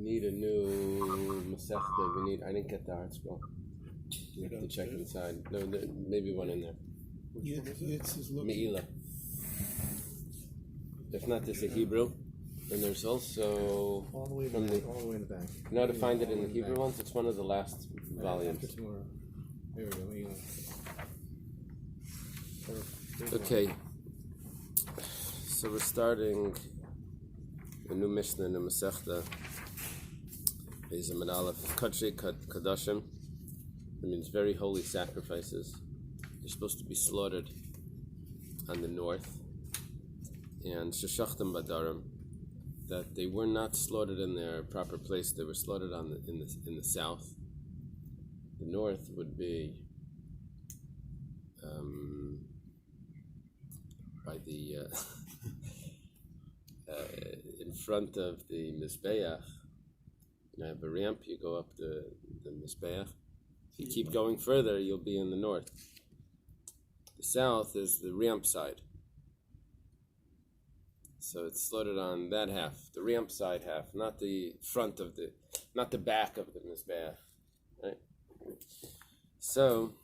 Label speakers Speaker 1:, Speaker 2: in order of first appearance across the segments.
Speaker 1: need a new Masechta. I didn't get the art scroll. You have to check inside. No, maybe one in there. Meilah. If not, there's a Hebrew. And there's also
Speaker 2: all the way in the back.
Speaker 1: You know how to find it in the Hebrew ones? It's one of the last volumes.
Speaker 2: After tomorrow. There we go.
Speaker 1: Okay. So we're starting a new Mishnah in the Masechta. Is a Menachem Kodshei Kodashim. It means very holy sacrifices. They're supposed to be slaughtered on the north. And Sheshachtem Badarim, that they were not slaughtered in their proper place. They were slaughtered in the south. The north would be by the in front of the Mizbeach. You have a ramp. You go up the Mizbeach. If you keep going further, you'll be in the north. The south is the ramp side. So it's slaughtered on that half, the ramp side half, not the front of not the back of the Mizbeach, right? So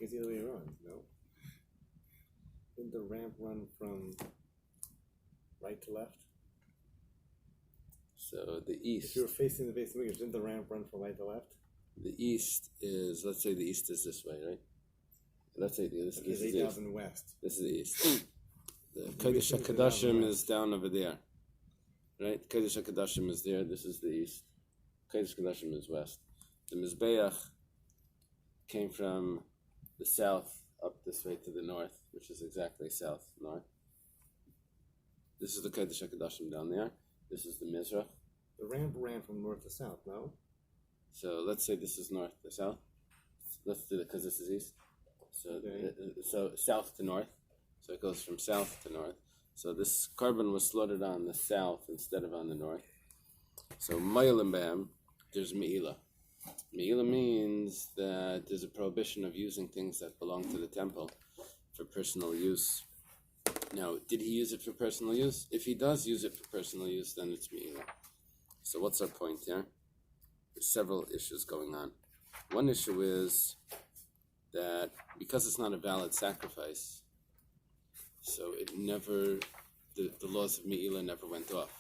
Speaker 2: it's the other way around, no? Didn't the ramp run from right to left?
Speaker 1: So the east.
Speaker 2: If you were facing the base of the didn't the ramp run from right to left?
Speaker 1: The east is, let's say the east is this way, right? Let's say this is
Speaker 2: 8,000 west.
Speaker 1: This is the east. The Kodesh HaKodashim is down over there, right? Kodesh HaKodashim is there. This is the east. Kodesh HaKodashim is west. The Mizbeach came from the south up this way to the north, which is exactly south-north. This is the Kodesh HaKodashim down there. This is the Mizrach.
Speaker 2: The ramp ran from north to south, no?
Speaker 1: So let's say this is north to south. Let's do it because this is east. So,
Speaker 2: okay.
Speaker 1: So south to north. So it goes from south to north. So this carbon was slaughtered on the south instead of on the north. So Meilah, there's Meilah. Meilah means that there's a prohibition of using things that belong to the temple for personal use. Now, did he use it for personal use? If he does use it for personal use, then it's Meilah. So what's our point here? There's several issues going on. One issue is that because it's not a valid sacrifice, so it never, the laws of Meilah never went off.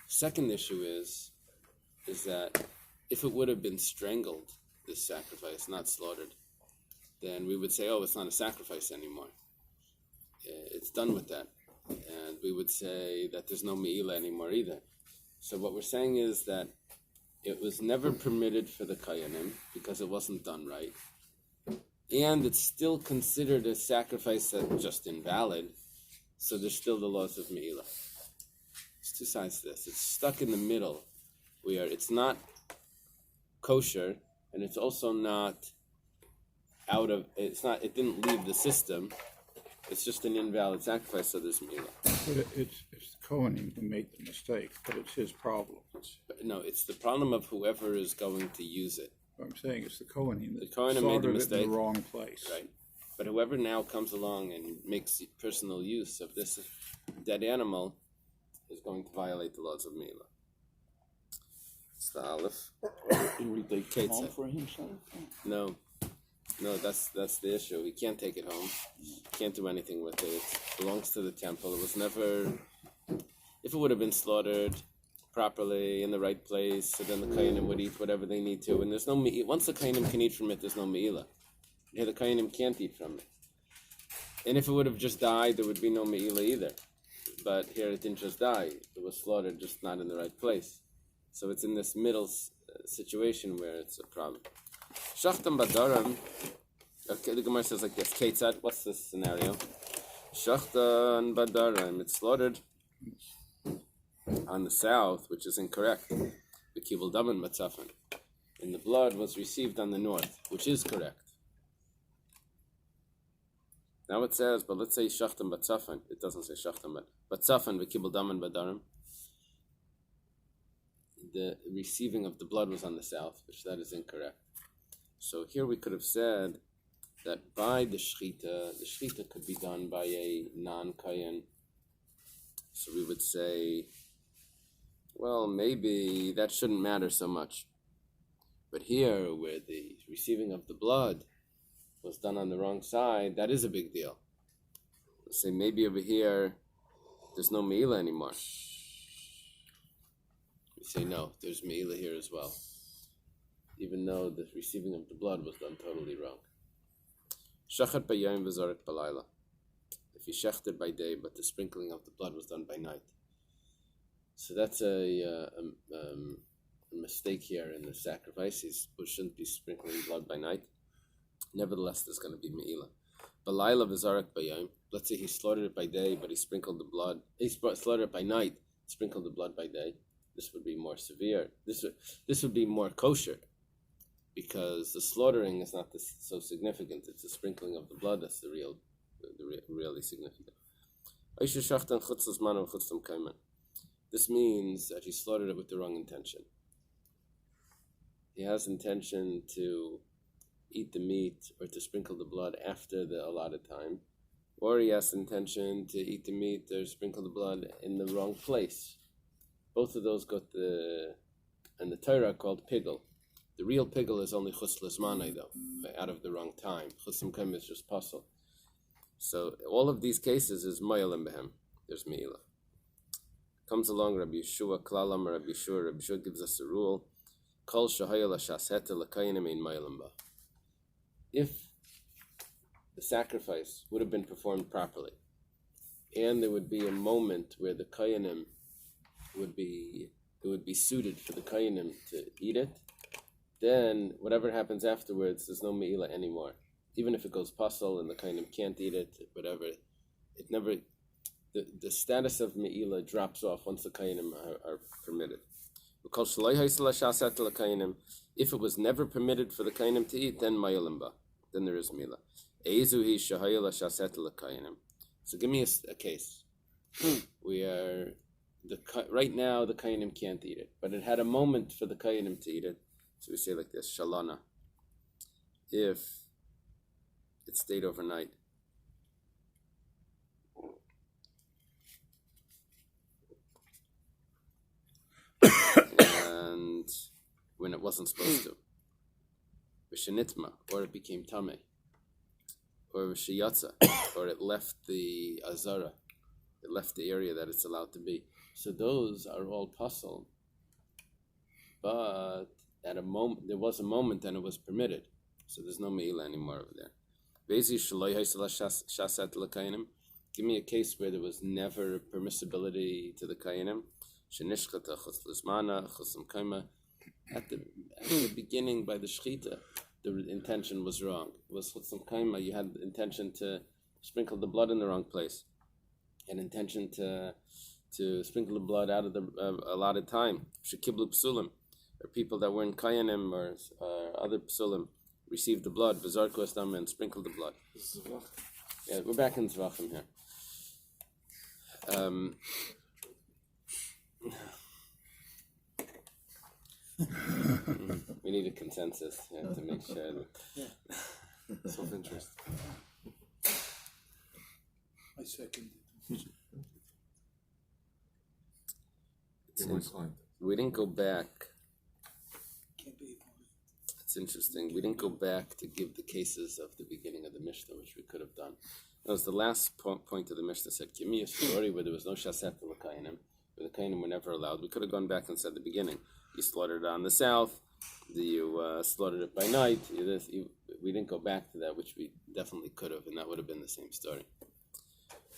Speaker 1: Second issue is that if it would have been strangled, this sacrifice, not slaughtered, then we would say, oh, it's not a sacrifice anymore. It's done with that. And we would say that there's no Meilah anymore either. So what we're saying is that it was never permitted for the Kayanim because it wasn't done right. And it's still considered a sacrifice that's just invalid, so there's still the laws of Meilah. There's two sides to this. It's stuck in the middle, where it's not kosher, and it's also not it didn't leave the system. It's just an invalid sacrifice, so there's Meilah.
Speaker 3: But it's the Kohanim who made the mistake, but it's his problem.
Speaker 1: No, it's the problem of whoever is going to use it.
Speaker 3: What I'm saying is the Kohanim that
Speaker 1: made the
Speaker 3: it
Speaker 1: mistake
Speaker 3: in the wrong place.
Speaker 1: Right. But whoever now comes along and makes personal use of this dead animal is going to violate the laws of Meilah. It's the Aleph.
Speaker 3: Will he take it home for himself?
Speaker 1: No, that's the issue. He can't take it home. He can't do anything with it. It belongs to the temple. It was never... If it would have been slaughtered properly in the right place, so then the Kohanim would eat whatever they need to. And there's no Meilah. Once the Kohanim can eat from it, there's no Meilah. Here the Kohanim can't eat from it. And if it would have just died, there would be no Meilah either. But here it didn't just die. It was slaughtered, just not in the right place. So it's in this middle situation where it's a problem. Shachtam Badaram. Okay, the Gemara says like this. Ketzad, what's this scenario? Shachtan Badaram. It's slaughtered on the south, which is incorrect. The Kibul Daman Matzafan. And the blood was received on the north, which is correct. Now it says, but let's say Shachtan Batzafan. It doesn't say Shachtan, but Batzafan v'Kibul Daman Badarim. The receiving of the blood was on the south, which that is incorrect. So here we could have said that by the shechita could be done by a non-kayan. So we would say, well, maybe that shouldn't matter so much. But here, where the receiving of the blood was done on the wrong side, that is a big deal. Let's say maybe over here, there's no Meilah anymore. We say no, there's Meilah here as well, even though the receiving of the blood was done totally wrong. Shachat b'yayim v'zarek b'layla. If he shechted by day, but the sprinkling of the blood was done by night. So that's a mistake here in the sacrifice. He shouldn't be sprinkling blood by night. Nevertheless, there's going to be Meilah. B'layla v'zarek b'yayim. Let's say he slaughtered it by day, but he sprinkled the blood. He slaughtered it by night, sprinkled the blood by day. This would be more severe. This would be more kosher, because the slaughtering is not so significant. It's the sprinkling of the blood that's the really significant. This means that he slaughtered it with the wrong intention. He has intention to eat the meat or to sprinkle the blood after the allotted time, or he has intention to eat the meat or sprinkle the blood in the wrong place. Both of those got and the Torah called pigel. The real pigel is only chus l'zmanai though, out of the wrong time. Chus l'mkem is just puzzle. So all of these cases is Meilah behem. There's Meilah. Comes along Rabbi Yeshua, Klalam Rabbi Yeshua. Rabbi Yeshua gives us a rule. Kol shahayel hashaseta l'kayinim ein Meilah ba. If the sacrifice would have been performed properly, and there would be a moment where the kayanim would be suited for the kayanim to eat it, then whatever happens afterwards, there's no Meilah anymore. Even if it goes puzzle and the kayanim can't eat it, whatever, the status of Meilah drops off once the kayanim are permitted. If it was never permitted for the kayanim to eat, then Meilah, then there is Meilah. So give me a case where right now the kayanim can't eat it, but it had a moment for the kayanim to eat it. So we say like this: Shalana. If it stayed overnight, and when it wasn't supposed to, v'shenitma, or it became tameh, or v'sheyatza, or it left the azara, it left the area that it's allowed to be. So those are all puzzled, but at a moment there was a moment and it was permitted, so there's no Meilah anymore over there. Give me a case where there was never permissibility to the kayanim. At the beginning, by the shechita, the intention was wrong. It was chutzim kaima. You had the intention to sprinkle the blood in the wrong place, an intention to sprinkle the blood out of the allotted time. Shekiblu psulim, or people that were in kayanim or other psulim received the blood, v'zarku esdam, and sprinkled the blood. Yeah, we're back in Zvachim here. We need a consensus to make sure that
Speaker 3: Self-interest. I second it.
Speaker 1: We didn't go back. It's interesting. We didn't go back to give the cases of the beginning of the Mishnah, which we could have done. That was the last point of the Mishnah. Said, give me a story where there was no shaset to l'kayanim, where the kayanim were never allowed. We could have gone back and said the beginning. You slaughtered it on the south. You slaughtered it by night. We didn't go back to that, which we definitely could have, and that would have been the same story.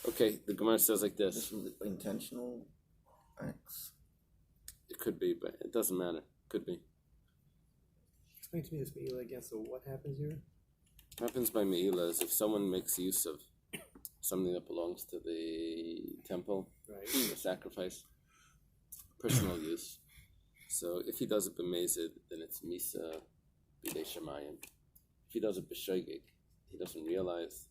Speaker 1: Okay, the Gemara says like this.
Speaker 4: This was intentional acts.
Speaker 1: It could be, but it doesn't matter. Could be.
Speaker 2: Explain to me this Meilah again. So what happens here?
Speaker 1: What happens by Meilah is if someone makes use of something that belongs to the temple,
Speaker 2: Right.
Speaker 1: the sacrifice, personal use. So if he does it b'mezid, then it's misa b'dei shemayim. If he does it b'shoigig, he doesn't realize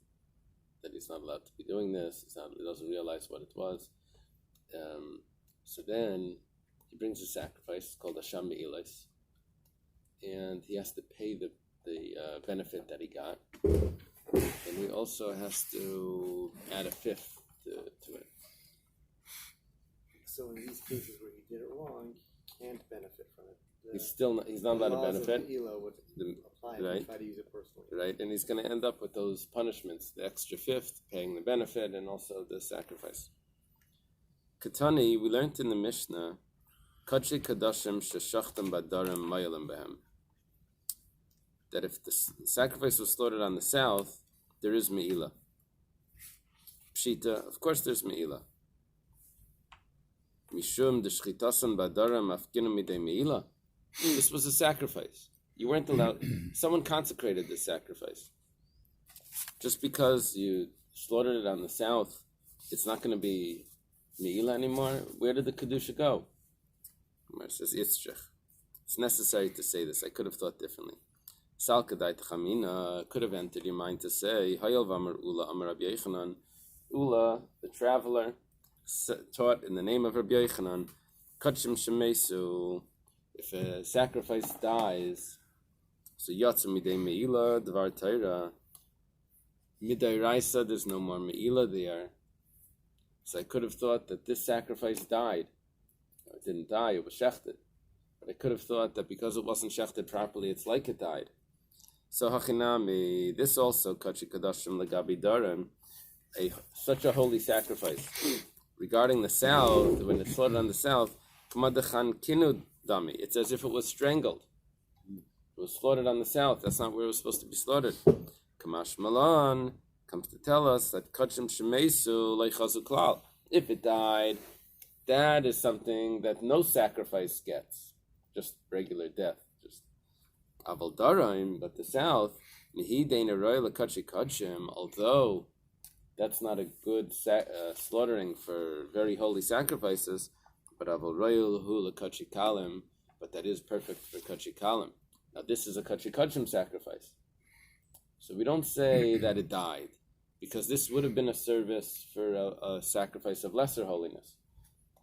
Speaker 1: that he's not allowed to be doing this. He doesn't realize what it was. So then he brings a sacrifice called Hasham Me'ilais, and he has to pay the benefit that he got, and he also has to add a fifth to it.
Speaker 2: So in these cases where he did it wrong,
Speaker 1: he's not allowed to benefit.
Speaker 2: Me'ilah would apply if
Speaker 1: right.
Speaker 2: you try to use it personally.
Speaker 1: Right, and he's going to end up with those punishments, the extra fifth, paying the benefit, and also the sacrifice. Katani, we learned in the Mishnah, Kachi Kadashim Sheshachtam Badarim Mayalim Behem, that if the sacrifice was slaughtered on the south, there is Me'ilah. Pshita, of course there's Me'ilah. Mishum Deshchitasan Badarim Afkinu Midei Me'ilah. This was a sacrifice. You weren't allowed, someone consecrated this sacrifice. Just because you slaughtered it on the south, it's not going to be Me'ilah anymore. Where did the Kedusha go? It says Yitzchak. It's necessary to say this. I could have thought differently. Sal Kadai Tchamina could have entered your mind to say, Hayal Vamar Ula Amar Rabbi Yochanan. Ula, the traveler, taught in the name of Rabbi Yochanan, Kachim Shemesu, if a sacrifice dies, so Yatsa Midei Me'ilah, Dvar Taira, Midei Raisa, there's no more Me'ilah there. So I could have thought that this sacrifice died. It didn't die, it was shechted. But I could have thought that because it wasn't shechted properly, it's like it died. So Hachinami, this also, Kachi Kadashim Lagabi Darim, such a holy sacrifice. Regarding the south, when it's slaughtered on the south, Kamadachan Kinu Dami, it's as if it was strangled. It was slaughtered on the south, that's not where it was supposed to be slaughtered. Kamash Malan comes to tell us that Kachim Shemesu Leichazu Klal. If it died, that is something that no sacrifice gets, just regular death, just Aval Daraim. But the south, although that's not a good slaughtering for very holy sacrifices, but Aval Royal Hu Lekachi Kalim, but that is perfect for Kachi Kalim. Now this is a Kachi Kachim sacrifice, so we don't say that it died, because this would have been a service for a sacrifice of lesser holiness.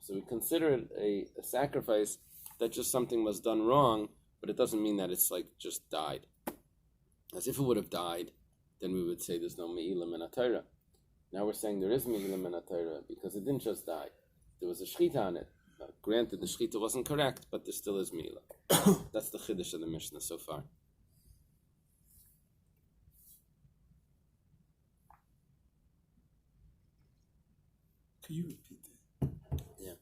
Speaker 1: So we consider it a sacrifice that just something was done wrong, but it doesn't mean that it's like just died. As if it would have died, then we would say there's no Me'ilah min HaTorah. Now we're saying there is Me'ilah min HaTorah because it didn't just die. There was a shechita on it. Granted, the shechita wasn't correct, but there still is Me'ilah. That's the chiddush of the Mishnah so far.
Speaker 3: Can you repeat that?
Speaker 1: Yeah.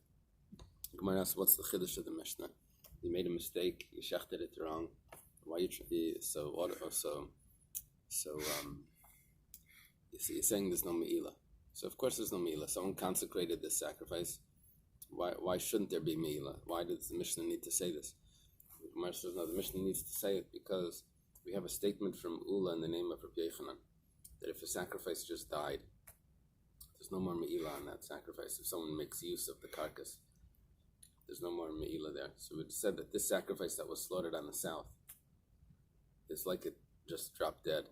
Speaker 1: Gemara asks, what's the chiddush of the Mishnah? You made a mistake. You shechted it wrong. Why you you're saying there's no Me'ilah. So of course there's no Me'ilah. Someone consecrated this sacrifice. Why shouldn't there be Me'ilah? Why does the Mishnah need to say this? The Gemara says no. The Mishnah needs to say it because we have a statement from Ula in the name of Rabbi Yochanan that if a sacrifice just died, there's no more Me'ilah on that sacrifice. If someone makes use of the carcass, there's no more Me'ilah there. So it said that this sacrifice that was slaughtered on the south is like it just dropped dead.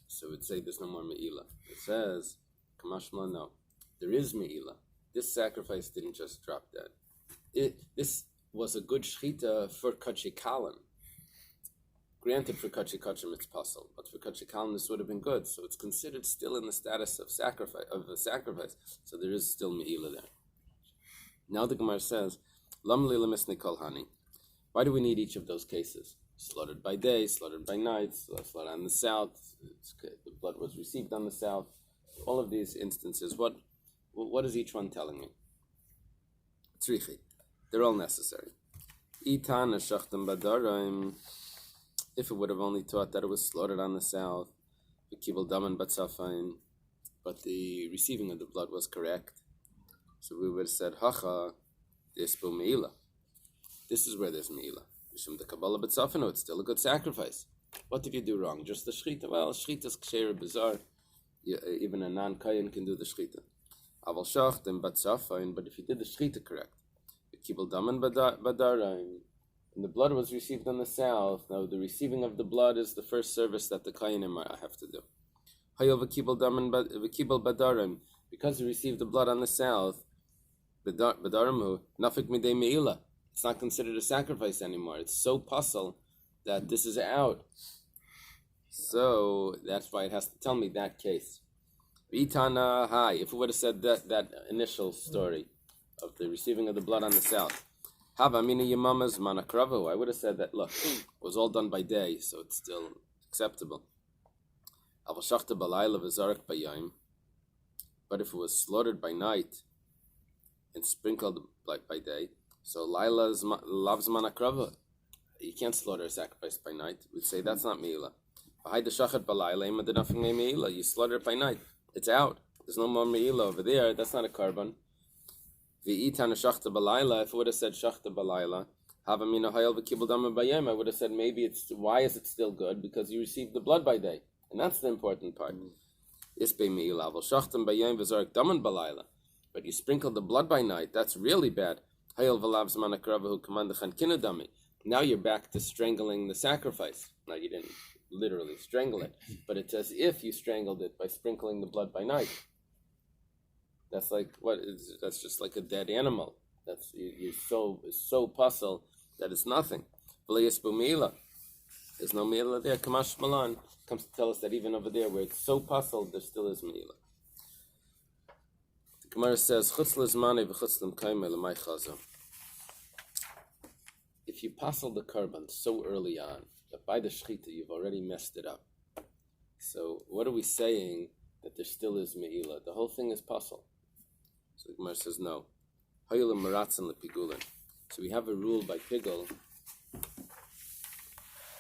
Speaker 1: So it'd say there's no more Me'ilah. It says, Kamashma, no. There is Me'ilah. This sacrifice didn't just drop dead. This was a good shechita for Kachi Kalim. Granted, for Kachi Kachim it's possible, but for Kachi Kalim this would have been good. So it's considered still in the status of a sacrifice. So there is still Me'ilah there. Now the Gemara says, Lam li lemisnei kol hani. Why do we need each of those cases? Slaughtered by day, slaughtered by night, slaughtered on the south, the blood was received on the south. All of these instances, what is each one telling me? Tzrichi. They're all necessary. Itan shachtam badarim. If it would have only taught that it was slaughtered on the south, v'kibel daman batzafain, but the receiving of the blood was correct, so we would have said, Hacha, despo Me'ilah. This is where there's Me'ilah. Mishum the Kabbalah B'tzafano, it's still a good sacrifice. What did you do wrong? Just the shechita? Well, shechita is ksheir bizarre. Even a non-kayan can do the shechita. Aval shacht and B'tzafain, but if you did the shechita correct, v'kibel daman badarain, and the blood was received on the south. Now the receiving of the blood is the first service that the kayanim have to do. Hayov v'kibel daman v'kibel badarim, because he received the blood on the south, badaramu nafik midei me'ilah. It's not considered a sacrifice anymore. It's so puzzle that this is out. So that's why it has to tell me that case. Itana hai. If it would have said that initial story of the receiving of the blood on the south, Hava mina yamamas manakravu. I would have said that, look, it was all done by day, so it's still acceptable. Aval shachta balayla v'zarak bayayim. But if it was slaughtered by night and sprinkled by day, so Lila loves manakrava. You can't slaughter a sacrifice by night. We'd say that's not Meilah. You slaughter it by night. It's out. There's no more Meilah over there. That's not a carbon. If it would have said shachta balayla, I would have said maybe it's, why is it still good? Because you received the blood by day. And that's the important part. But you sprinkled the blood by night. That's really bad. Now you're back to strangling the sacrifice. Now you didn't literally strangle it, but it's as if you strangled it by sprinkling the blood by night. That's like that's just like a dead animal. That's you're so puzzled that it's nothing. There's no Meilah there. Kamash Malan comes to tell us that even over there where it's so puzzled, there still is Meilah. The Gemara says, if you puzzle the korban so early on, that by the shechita you've already messed it up. So what are we saying that there still is Meilah? The whole thing is puzzle. So the Gemara says no. So we have a rule by Pigel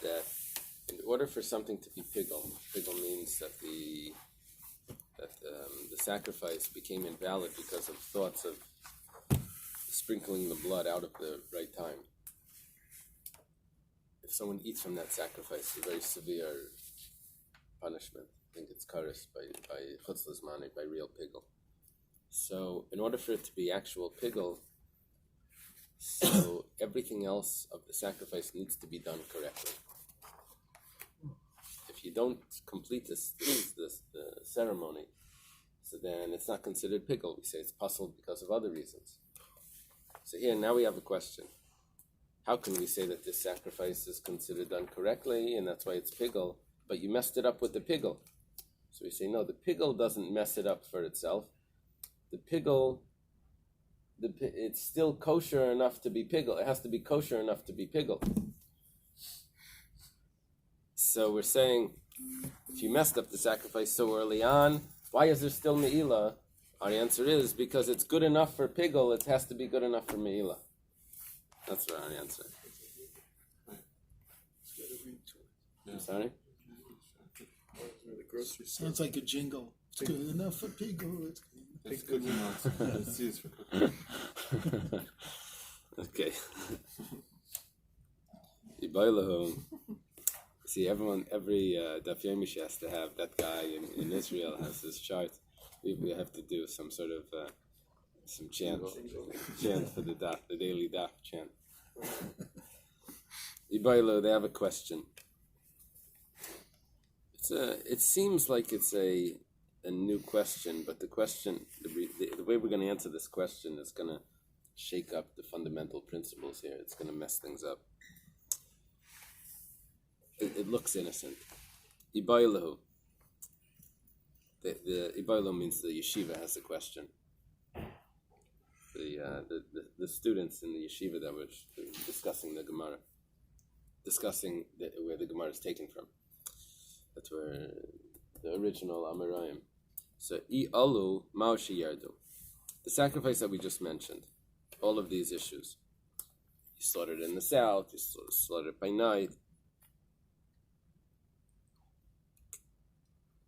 Speaker 1: that in order for something to be Pigel means that the sacrifice became invalid because of thoughts of sprinkling the blood out of the right time. If someone eats from that sacrifice, a very severe punishment. I think it's kares by chutz l'zmani, by real pigel. So, in order for it to be actual pigel, so everything else of the sacrifice needs to be done correctly. If you don't complete this ceremony, so then it's not considered pigel. We say it's puzzled because of other reasons. So here, now we have a question. How can we say that this sacrifice is considered done correctly, and that's why it's pigel, but you messed it up with the pigel? So we say, no, the pigel doesn't mess it up for itself. The pigel, it's still kosher enough to be pigel. It has to be kosher enough to be pigel. So we're saying, if you messed up the sacrifice so early on, why is there still Meilah? Our answer is, because it's good enough for pigel, it has to be good enough for Meilah. That's our answer. I'm sorry?
Speaker 5: Sounds like a jingle. It's good enough for Pigo.
Speaker 2: It's good enough. It's used for
Speaker 1: Okay. See, every Daf Yomi has to have, that guy in Israel has his chart. We have to do some sort of some chant for the daf, the daily daf chant. Ibailo, they have a question. It seems like it's a new question, but the question, the way we're going to answer this question is going to shake up the fundamental principles here. It's going to mess things up. It looks innocent. Ibailo. The Ibailo means the yeshiva has a question. The students in the yeshiva that were discussing the Gemara, discussing where the Gemara is taken from. That's where the original Amirayim. So, Alu Maushi Yardu. The sacrifice that we just mentioned, all of these issues. You slaughtered in the south, you slaughtered by night.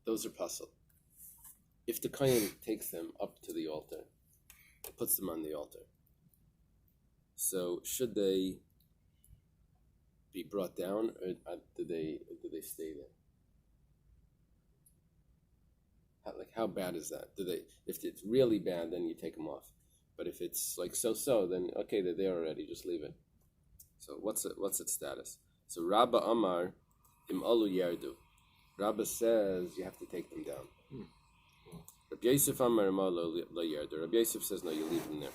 Speaker 1: Those are puzzle. If the kohen takes them up to the altar, puts them on the altar, so should they be brought down, or do they stay there? How bad is that? If it's really bad, then you take them off. But if it's like so, then okay, they're there already. Just leave it. So what's its status? So Rabbi Amar im alu yardu. Rabbi says you have to take them down. Rabbi Yosef Amar im alu lo yardu. Rabbi Yosef says no, you leave them there.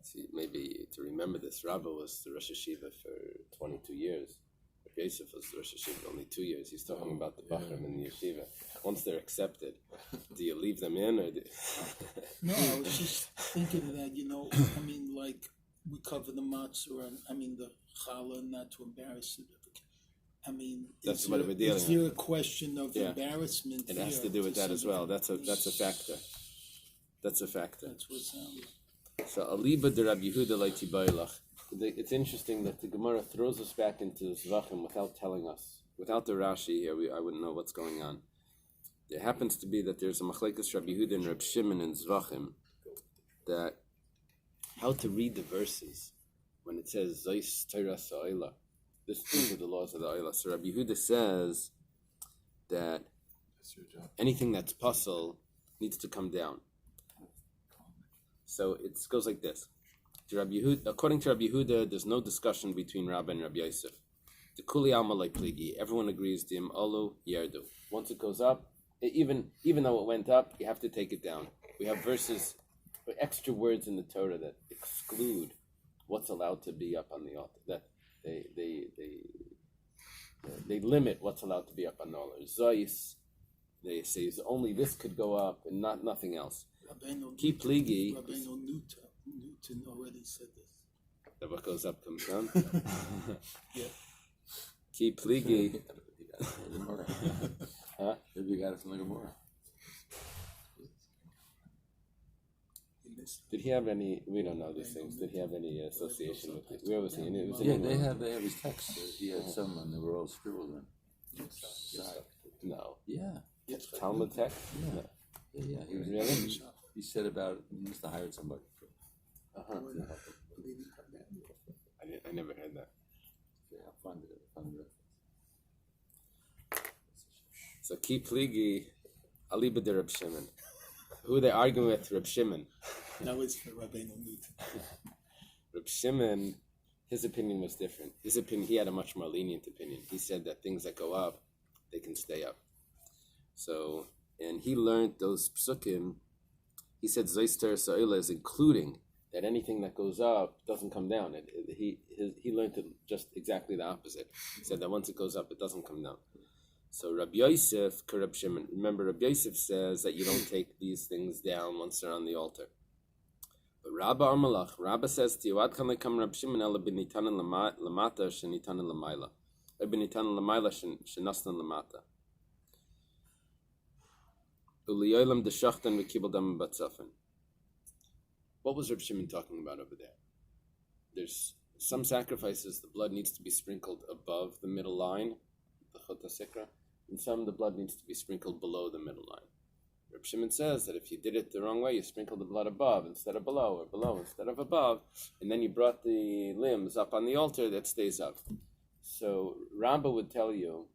Speaker 1: See, maybe to remember this, Rabbi was the Rosh Hashiva for 22 years. Rabbi Yosef was Rosh Yeshiva only 2 years. He's talking about the Bachram in the yeshiva. Once they're accepted, do you leave them in or do...
Speaker 5: No, I was just thinking that, I mean, like, we cover the matzah, and I mean, the challah, not to embarrass it. I mean,
Speaker 1: That's what we're dealing
Speaker 5: with. Is there a question of embarrassment?
Speaker 1: It has to do with that as well. That's a factor. That's a factor.
Speaker 5: That's what sounds.
Speaker 1: So, Aliba de Rabbi Yehuda Leiti Bailach. It's interesting that the Gemara throws us back into Zvachim without telling us. Without the Rashi here, I wouldn't know what's going on. It happens to be that there's a Machlekes Rabbi Yehuda and Reb Shimon in Zvachim that how to read the verses when it says Zeis Teiras Eily. These are the laws of the Eily. So Rabbi Yehuda says that anything that's puzzle needs to come down. So it goes like this. According to Rabbi Yehuda, there's no discussion between Rabbi and Rabbi Yosef. The Kuli Alma Like Pligi, everyone agrees the Olu Yerdu. Once it goes up, even though it went up, you have to take it down. We have verses, extra words in the Torah that exclude what's allowed to be up on the altar. That they limit what's allowed to be up on the altar. Zois, they say only this could go up and nothing else. Keep Pligi.
Speaker 5: Rabbeinu Newton already said this.
Speaker 1: That what goes up comes down.
Speaker 5: Yeah.
Speaker 1: Keep Pligi.
Speaker 6: Huh? Maybe you got it from the Gemara.
Speaker 1: Did he have any? We don't know these things. Did he have any association with it? Where was he? It was in
Speaker 6: They
Speaker 1: England.
Speaker 6: have his texts. He had some, and they were all scribbled in.
Speaker 1: No.
Speaker 6: Yeah.
Speaker 1: Talmud text.
Speaker 6: Yeah.
Speaker 1: No.
Speaker 6: Yeah. He was
Speaker 1: Really?
Speaker 6: He said about he must have hired somebody.
Speaker 1: Uh-huh. I never heard that.
Speaker 6: Yeah, I'll find it.
Speaker 1: So keep Pligi, Aliba de Reb Shimon. Who are they arguing with? Reb Shimon.
Speaker 5: That was for Rabbeinu Newton.
Speaker 1: Reb Shimon, his opinion was different. His opinion, he had a much more lenient opinion. He said that things that go up, they can stay up. So, and he learned those psukim. He said Zeis Teiras Eily is including that anything that goes up doesn't come down. He learned it just exactly the opposite. He said that once it goes up, it doesn't come down. So Rabbi Yosef, Reb Shimon, remember Rabbi Yosef says that you don't take these things down once they're on the altar. But Rabbi Armalach, Rabbi says to you, Ad kan lekam Reb Shimon ela b'nitanen lamata shenitanen lamayla. Or b'nitanen lamayla shenasnan lamata. Uliyolam deshachtan v'kibel dam b'tzafen. What was Reb Shimon talking about over there? There's some sacrifices, the blood needs to be sprinkled above the middle line, the chota sikra, and some the blood needs to be sprinkled below the middle line. Reb Shimon says that if you did it the wrong way, you sprinkled the blood above instead of below, or below instead of above, and then you brought the limbs up on the altar, that stays up. So Rabbi would tell you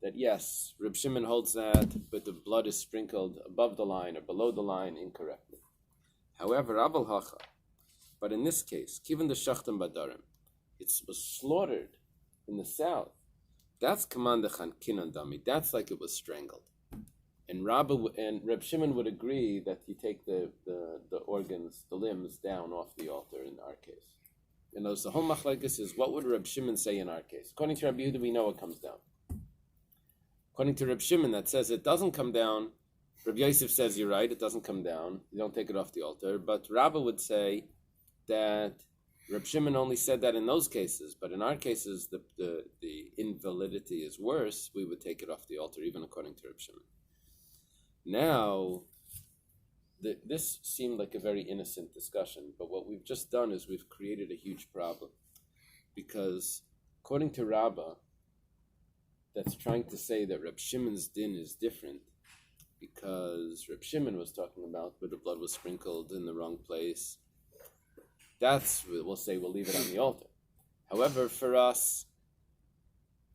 Speaker 1: that yes, Reb Shimon holds that, but the blood is sprinkled above the line or below the line incorrectly. However, Abel Hacha, but in this case, given the Shachtam Badarim, it was slaughtered in the south. That's command kinan dami. That's like it was strangled. And Reb Shimon would agree that you take the organs, the limbs down off the altar in our case. And those the whole machlekes is what would Reb Shimon say in our case? According to Rabbi Yehuda, we know it comes down. According to Reb Shimon, that says it doesn't come down. Rabbi Yosef says you're right, it doesn't come down. You don't take it off the altar. But Rabbi would say that Reb Shimon only said that in those cases, but in our cases, the invalidity is worse. We would take it off the altar, even according to Reb Shimon. Now, this seemed like a very innocent discussion, but what we've just done is we've created a huge problem. Because according to Rabbi, that's trying to say that Reb Shimon's din is different, because Reb Shimon was talking about where the blood was sprinkled in the wrong place. That's, we'll say, we'll leave it on the altar. However, for us,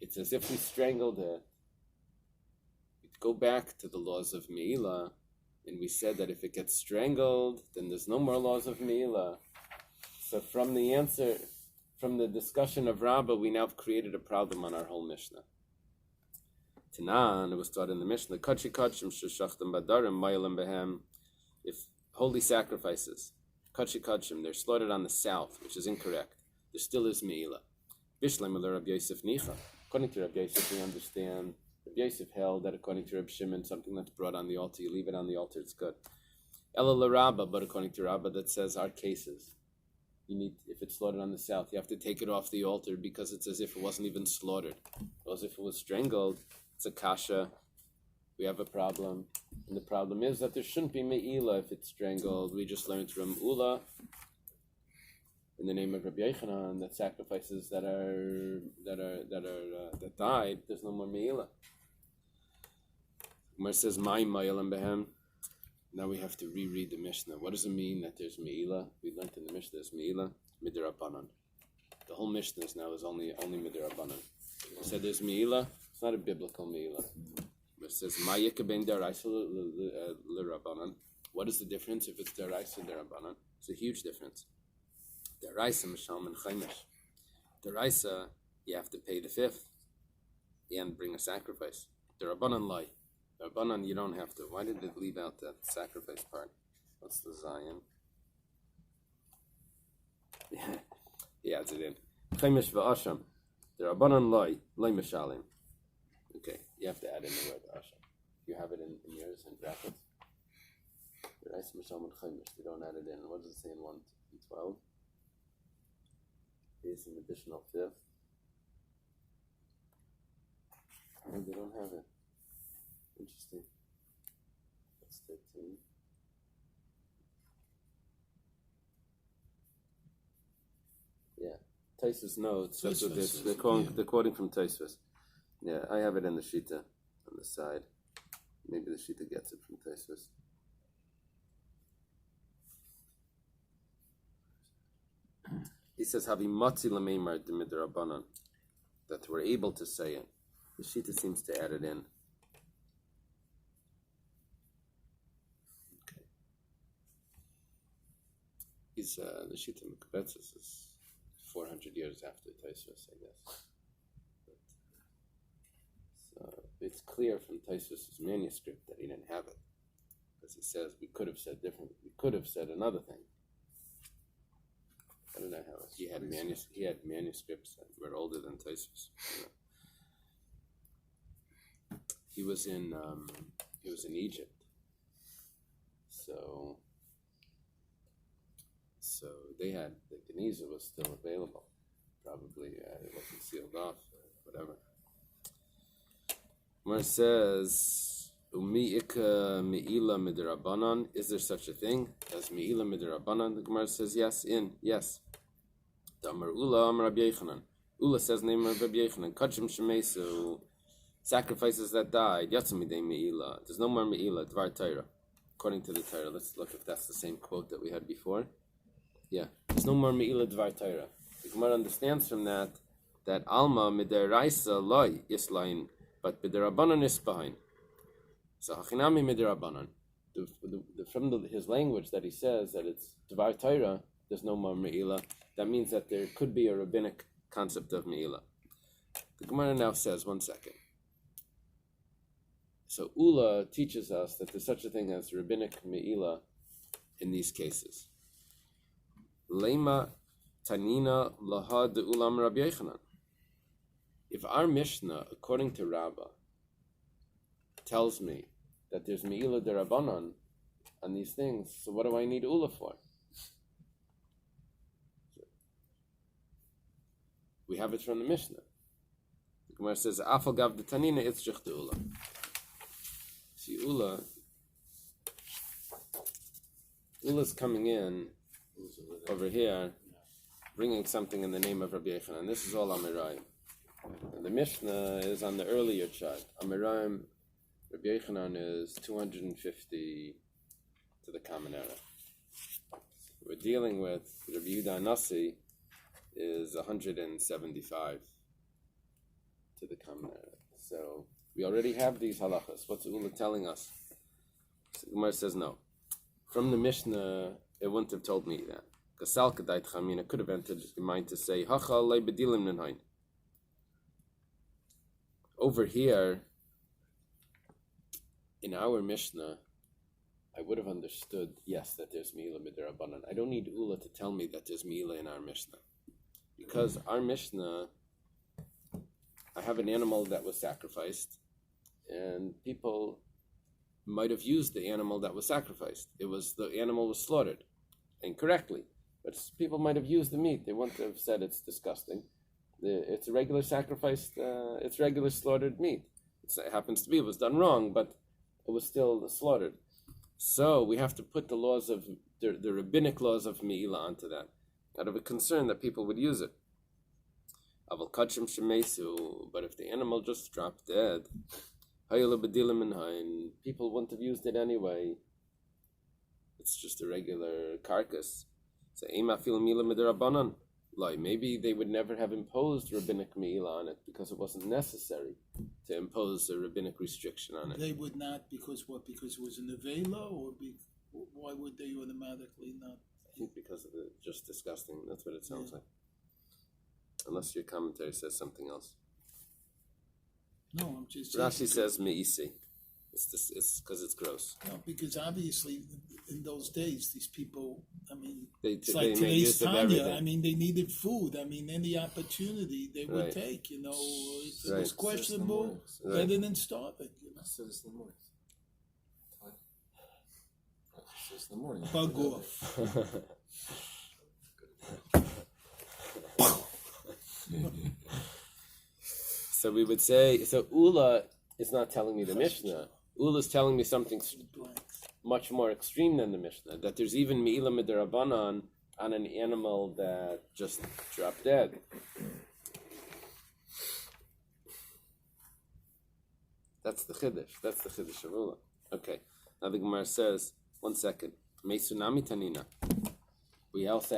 Speaker 1: it's as if we strangled it. We'd go back to the laws of Meilah, and we said that if it gets strangled, then there's no more laws of Meilah. So from the discussion of Rabbah, we now have created a problem on our whole Mishnah. Tanan, it was taught in the Mishnah, Kachi Kachim Sheshachtam Badarim Meilim Behem, if holy sacrifices, Kachi Kachim, they're slaughtered on the south, which is incorrect. There still is Meilah. Bishleim Rabbi Yosef Nicha. According to Rabbi Yosef, we understand. Rabbi Yosef held that according to Rabbi Shimon, something that's brought on the altar, you leave it on the altar, it's good. Ela l'Rabba, but according to Rabba, that says our cases. You need, if it's slaughtered on the south, you have to take it off the altar because it's as if it wasn't even slaughtered. Or as if it was strangled, it's a kasha. We have a problem. And the problem is that there shouldn't be Meilah if it's strangled. We just learned from Ula, in the name of Rabbi Yochanan, that sacrifices that died, there's no more Meilah. Gemara says, "My Meilah behem." Now we have to reread the Mishnah. What does it mean that there's Meilah? We learned in the Mishnah there's Meilah, Midirabanan. The whole Mishnah now is only Midirabanan. We said there's Meilah. It's not a biblical Meilah. It says Ma'yika ben deraisa l'Rabanan. What is the difference if it's deraisa l'Rabanan? It's a huge difference. Deraisa mishal and chaimish. Deraisa, you have to pay the fifth and bring a sacrifice. The Rabbanan lie. The Rabbanan, you don't have to. Why did it leave out that sacrifice part? What's the Zion? Yeah, he adds it in. Chaimish v'asham. The Rabbanan lie mishalim. Okay, you have to add in the word asham. You have it in yours in brackets. Deraisa mishal and chaimish. They don't add it in. What does it say in 1 and 12? Is an additional fifth. And they don't have it. Interesting. That's 13. Yeah. Taisus notes. That's what this. They're quoting from Taisus. Yeah, I have it in the Shita on the side. Maybe the Shita gets it from Taisus. He says, "Havi matzi l'meimar d'midrabanan," that we're able to say it. The Shita seems to add it in. Okay. He's the Shita Mekubetzes is 400 years after Taisus, I guess. But, so it's clear from Taisus's manuscript that he didn't have it, because he says we could have said different. We could have said another thing. I don't know how he had manuscripts that were older than Taisus. He was in Egypt, so they had the Geniza was still available. Probably it wasn't sealed off, or whatever. Where it says Umi'ika Meilah Midrabanan, is there such a thing as Meilah Midrabanan? The Gemara says yes. Amar Ula, Amar Rabbi Yochanan. Ula says name of Rabbi Yochanan. Kachim Shemesu, sacrifices that died. Yatzamidei Meilah. There's no more Meilah. Dvar Torah. According to the Torah, let's look if that's the same quote that we had before. Yeah, there's no more Meilah Dvar Torah. The Gemara understands from that Alma Mideraisa Loi Islain, but Miderabanan is behind. So Hachinami Miderabanan. From his language that he says that it's Dvar Torah, there's no more Meilah. That means that there could be a rabbinic concept of Meilah. The Gemara now says, one second. So Ula teaches us that there's such a thing as rabbinic Meilah in these cases. Lema Tanina Laha de Ulam Rabbi Yochanan. If our Mishnah, according to Rabbi, tells me that there's Meilah derabanan on these things, so what do I need Ula for? We have it from the Mishnah. The Gemara says, "Afal gav de tanina itzrich de Ula." See, Ula's coming in over here, bringing something in the name of Rabbi Yochanan. This is all Amirayim. And the Mishnah is on the earlier chart. Amirayim, Rabbi Yochanan is 250 to the Common Era. We're dealing with Rabbi Yehuda Nasi is 175 to the Common Era. So we already have these halachas. What's Ula telling us? So Gemara says no. From the Mishnah, it wouldn't have told me that. Kasal kadait chamina could have entered the mind to say hacha lei bedilim nenhain. Over here, in our Mishnah, I would have understood, yes, that there's Meilah Midrabanan. I don't need Ula to tell me that there's Meilah in our Mishnah. Because our Mishnah I have an animal that was sacrificed, and people might have used the animal that was sacrificed. The animal was slaughtered incorrectly, but people might have used the meat. They wouldn't have said it's disgusting. It's a regular sacrificed, it's regular slaughtered meat. It happens to be it was done wrong, but it was still slaughtered. So we have to put the laws of the rabbinic laws of Meilah onto that, out of a concern that people would use it. But if the animal just dropped dead, people wouldn't have used it anyway. It's just a regular carcass. So maybe they would never have imposed rabbinic Meilah on it because it wasn't necessary to impose a rabbinic restriction on it.
Speaker 5: They would not because what? Because it was an avela, or why would they automatically not?
Speaker 1: I think because of the just disgusting. That's what it sounds like. Unless your commentary says something else.
Speaker 5: No, I'm just.
Speaker 1: Rashi says me'isi. It's because it's gross.
Speaker 5: No, because obviously in those days, these people, I mean, it's
Speaker 1: they
Speaker 5: like
Speaker 1: made
Speaker 5: today's
Speaker 1: use of
Speaker 5: Tanya.
Speaker 1: everything.
Speaker 5: I mean, they needed food. I mean, any opportunity they would
Speaker 1: Right.
Speaker 5: take, you know, if it
Speaker 1: Right.
Speaker 5: was questionable,
Speaker 1: Right.
Speaker 5: better than starving, you know.
Speaker 2: So it's in the morning. So it's in the morning.
Speaker 5: Bug off.
Speaker 1: So we would say, so Ula is not telling me the Mishnah. Ula is telling me something much more extreme than the Mishnah, that there's even Meilah Midarabanan on an animal that just dropped dead. That's the Chiddush. That's the Chiddush of Ula. Okay. Now the Gemara says, one second. Meisunami Tanina. We also